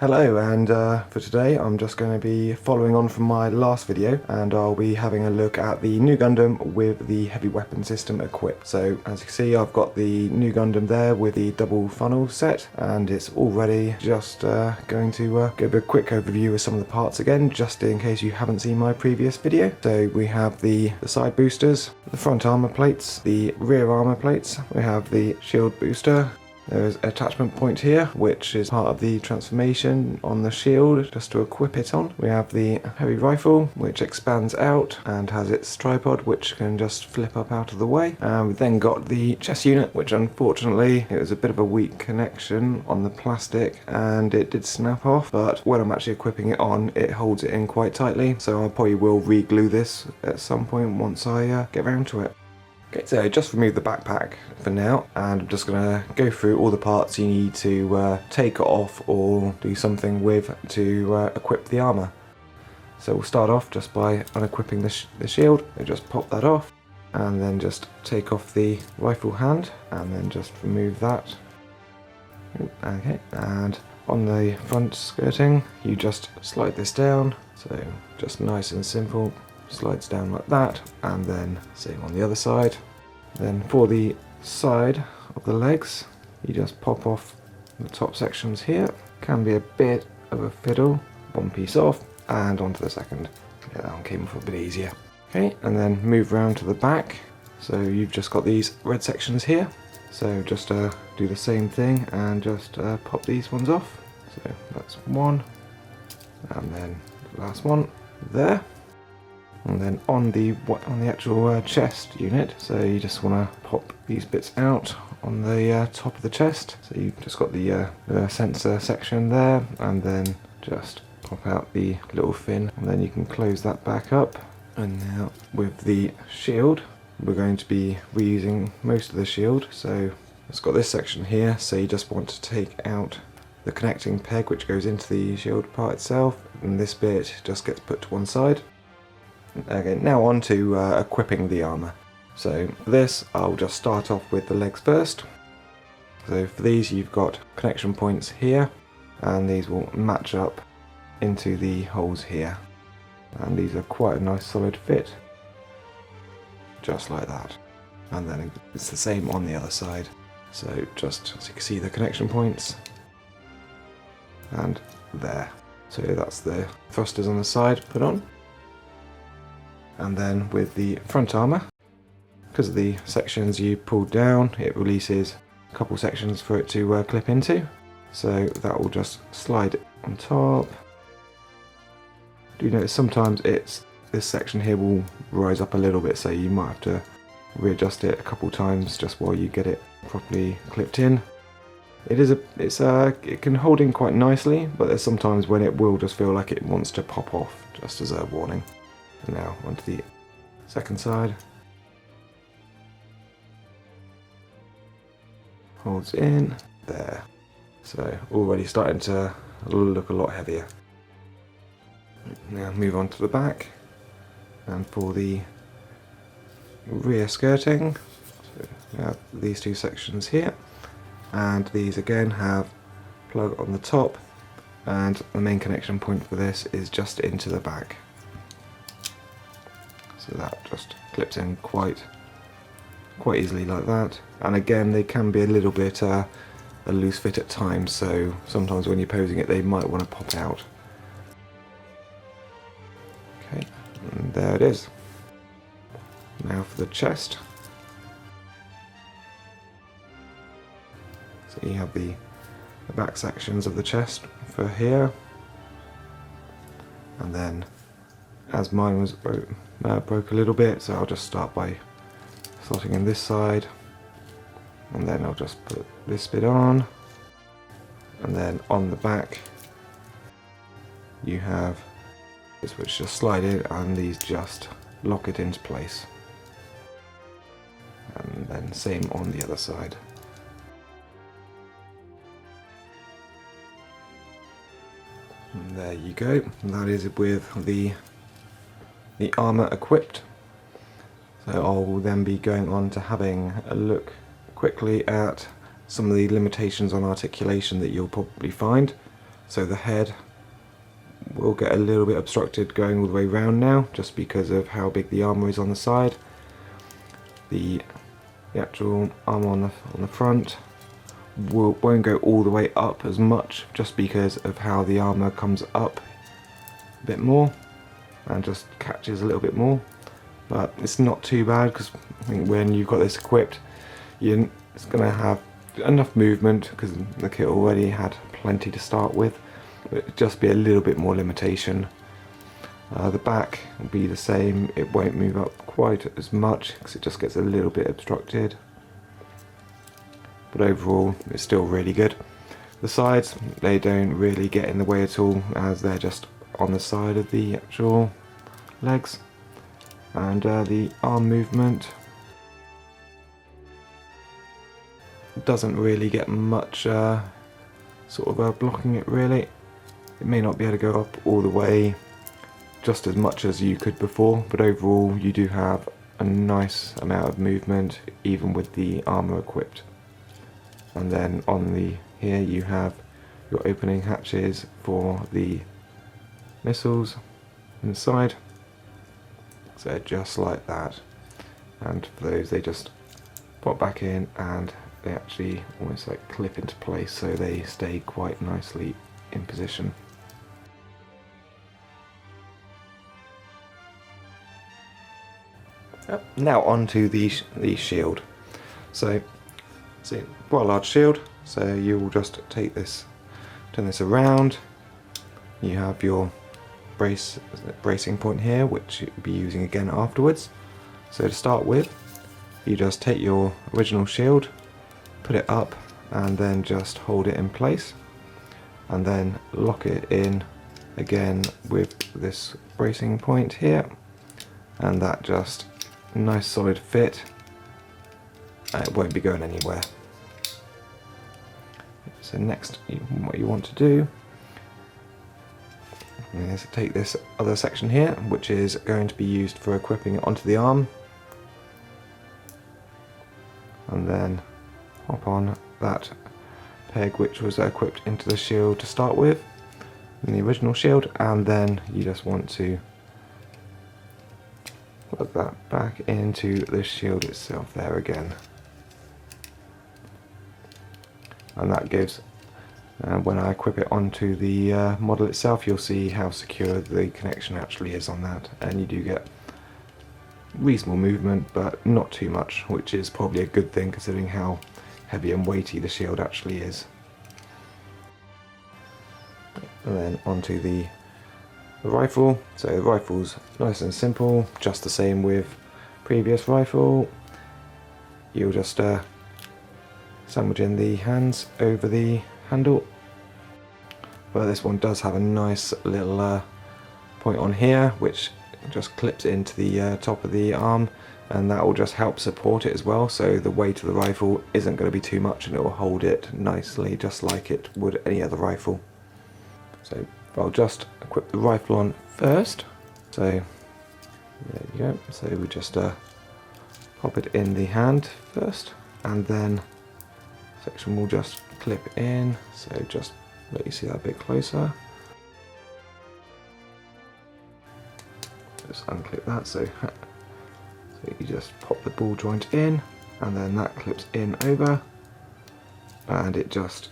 Hello, and for today I'm just going to be following on from my last video, and I'll be having a look at the Nu Gundam with the heavy weapon system equipped. So as you can see, I've got the Nu Gundam there with the double funnel set, and it's all ready. Just going to give a quick overview of some of the parts again, just in case you haven't seen my previous video. So we have the side boosters, the front armor plates, the rear armor plates, we have the shield booster. There's an attachment point here, which is part of the transformation on the shield, just to equip it on. We have the heavy rifle, which expands out and has its tripod, which can just flip up out of the way. We've then got the chest unit, which unfortunately, it was a bit of a weak connection on the plastic, and it did snap off, but when I'm actually equipping it on, it holds it in quite tightly, so I probably will re-glue this at some point once I get around to it. Okay, so just remove the backpack for now, and I'm just going to go through all the parts you need to take off or do something with to equip the armour. So we'll start off just by unequipping the shield. So just pop that off, and then just take off the rifle hand, and then just remove that. Okay, and on the front skirting, you just slide this down, so just nice and simple. Slides down like that, and then same on the other side. Then for the side of the legs, you just pop off the top sections here. Can be a bit of a fiddle. One piece off and onto the second. Yeah, that one came off a bit easier. Okay, and then move around to the back. So you've just got these red sections here. So just do the same thing and just pop these ones off. So that's one, and then the last one there. And then on the actual chest unit, so you just want to pop these bits out on the top of the chest. So you've just got the sensor section there, and then just pop out the little fin, and then you can close that back up. And now with the shield, we're going to be reusing most of the shield. So it's got this section here, so you just want to take out the connecting peg which goes into the shield part itself, and this bit just gets put to one side. Okay, now on to equipping the armour. So for this, I'll just start off with the legs first. So for these, you've got connection points here, and these will match up into the holes here. And these are quite a nice solid fit, just like that. And then it's the same on the other side. So just so you can see the connection points, and there. So that's the thrusters on the side put on. And then with the front armour, because of the sections you pulled down, it releases a couple sections for it to clip into. So that will just slide on top. Do notice sometimes this section here will rise up a little bit, so you might have to readjust it a couple times just while you get it properly clipped in. It can hold in quite nicely, but there's sometimes when it will just feel like it wants to pop off, just as a warning. And now onto the second side. Holds in there. So already starting to look a lot heavier. Now move on to the back, and for the rear skirting, so we have these two sections here, and these again have plug on the top, and the main connection point for this is just into the back. So that just clips in quite easily like that. And again, they can be a little bit a loose fit at times, so sometimes when you're posing it, they might want to pop out. Okay, and there it is. Now for the chest. So you have the back sections of the chest for here, and then as mine was broke a little bit, so I'll just start by slotting in this side, and then I'll just put this bit on, and then on the back you have this which just slide in, and these just lock it into place, and then same on the other side. And there you go, and that is with the armour equipped. So I will then be going on to having a look quickly at some of the limitations on articulation that you'll probably find. so the head will get a little bit obstructed going all the way around now, just because of how big the armour is on the side. The actual armour on the front won't go all the way up as much, just because of how the armour comes up a bit more and just catches a little bit more. But it's not too bad, because I think when you've got this equipped, it's going to have enough movement, because the kit already had plenty to start with, but it'll just be a little bit more limitation. The back will be the same, it won't move up quite as much because it just gets a little bit obstructed, but overall it's still really good. The sides, they don't really get in the way at all, as they're just on the side of the actual legs. And the arm movement doesn't really get much sort of blocking it really. It may not be able to go up all the way just as much as you could before, but overall you do have a nice amount of movement even with the armour equipped. And then on the here you have your opening hatches for the missiles inside, so just like that, and for those they just pop back in and they actually almost like clip into place, so they stay quite nicely in position. Now onto the shield. So see, quite a large shield, so you will just take this, turn this around. You have your bracing point here, which you'll be using again afterwards. So to start with, you just take your original shield, put it up, and then just hold it in place, and then lock it in again with this bracing point here, and that just nice solid fit, and it won't be going anywhere. So next, what you want to do is take this other section here, which is going to be used for equipping it onto the arm, and then hop on that peg which was equipped into the shield to start with, in the original shield, and then you just want to plug that back into the shield itself there again. And that gives, when I equip it onto the model itself, you'll see how secure the connection actually is on that, and you do get reasonable movement, but not too much, which is probably a good thing considering how heavy and weighty the shield actually is. And then onto the rifle. So the rifle's nice and simple, just the same with previous rifle. You'll just sandwich in the hands over the handle, but this one does have a nice little point on here which just clips into the top of the arm, and that will just help support it as well, so the weight of the rifle isn't going to be too much and it will hold it nicely just like it would any other rifle. So I'll just equip the rifle on first. So there you go. So we just pop it in the hand first, and then section will just clip in. So just let you see that a bit closer. Just unclip that. So you just pop the ball joint in, and then that clips in over, and it just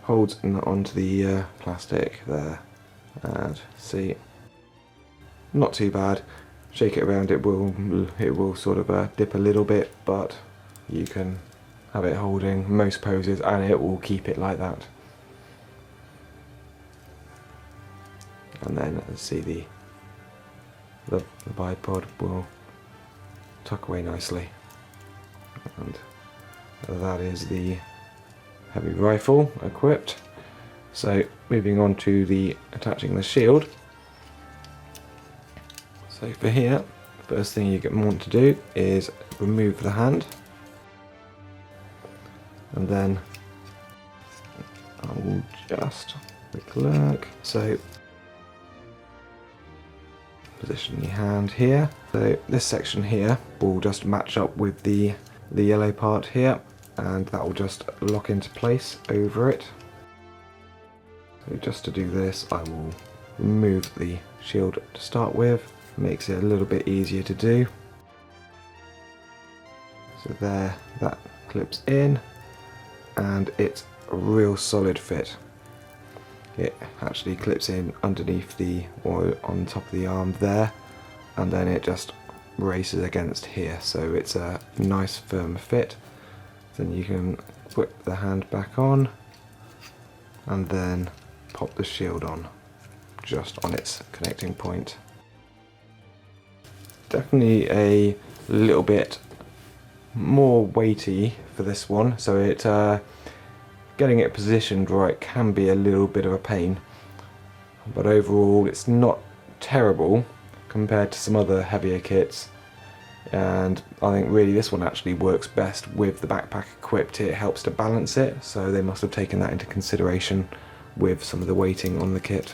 holds onto the plastic there. And see, not too bad. Shake it around, it will sort of dip a little bit, but you can have it holding most poses and it will keep it like that. And then see the bipod will tuck away nicely, and that is the heavy rifle equipped. So moving on to the attaching the shield. So for here, first thing you want to do is remove the hand, and then I will just quick look. So position your hand here. So this section here will just match up with the yellow part here, and that will just lock into place over it. So just to do this, I will remove the shield to start with. Makes it a little bit easier to do. So there, that clips in, and it's a real solid fit. It actually clips in underneath the, or on top of the arm there, and then it just races against here, so it's a nice firm fit. Then you can put the hand back on and then pop the shield on just on its connecting point. Definitely a little bit more weighty for this one, so it getting it positioned right can be a little bit of a pain, but overall it's not terrible compared to some other heavier kits, and I think really this one actually works best with the backpack equipped. It helps to balance it, so they must have taken that into consideration with some of the weighting on the kit.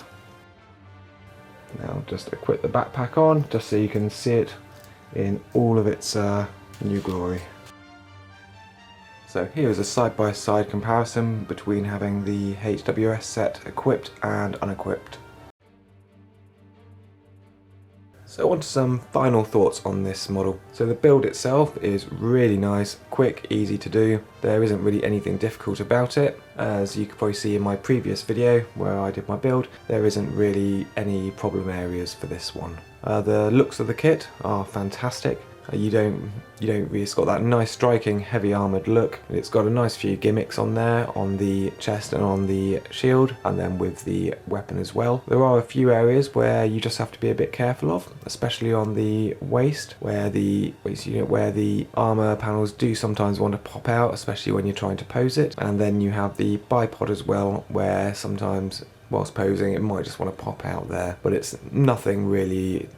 Now just equip the backpack on just so you can see it in all of its new glory. So here is a side-by-side comparison between having the HWS set equipped and unequipped. So on to some final thoughts on this model. So the build itself is really nice, quick, easy to do. There isn't really anything difficult about it. As you could probably see in my previous video where I did my build, there isn't really any problem areas for this one. The looks of the kit are fantastic. You don't really, it's got that nice striking heavy armoured look. It's got a nice few gimmicks on there, on the chest and on the shield, and then with the weapon as well. There are a few areas where you just have to be a bit careful of, especially on the waist, where the armour panels do sometimes want to pop out, especially when you're trying to pose it. And then you have the bipod as well, where sometimes whilst posing it might just want to pop out there, but it's nothing really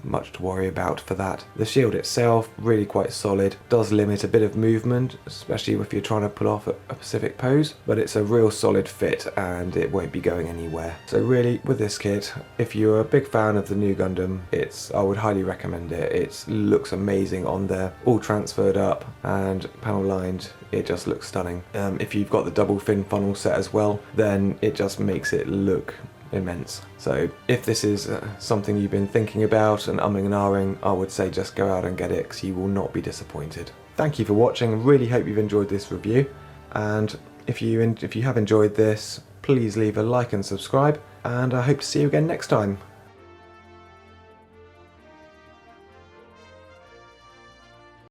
much to worry about for that. The shield itself really quite solid, does limit a bit of movement, especially if you're trying to pull off a specific pose, but it's a real solid fit and it won't be going anywhere. So really with this kit, if you're a big fan of the Nu Gundam, I would highly recommend it. It looks amazing on there, all transferred up and panel lined. It just looks stunning. If you've got the double fin funnel set as well, then it just makes it look immense. So if this is something you've been thinking about and umming and ahhing, I would say just go out and get it because you will not be disappointed. Thank you for watching. Really hope you've enjoyed this review, and if you have enjoyed this, please leave a like and subscribe, and I hope to see you again next time.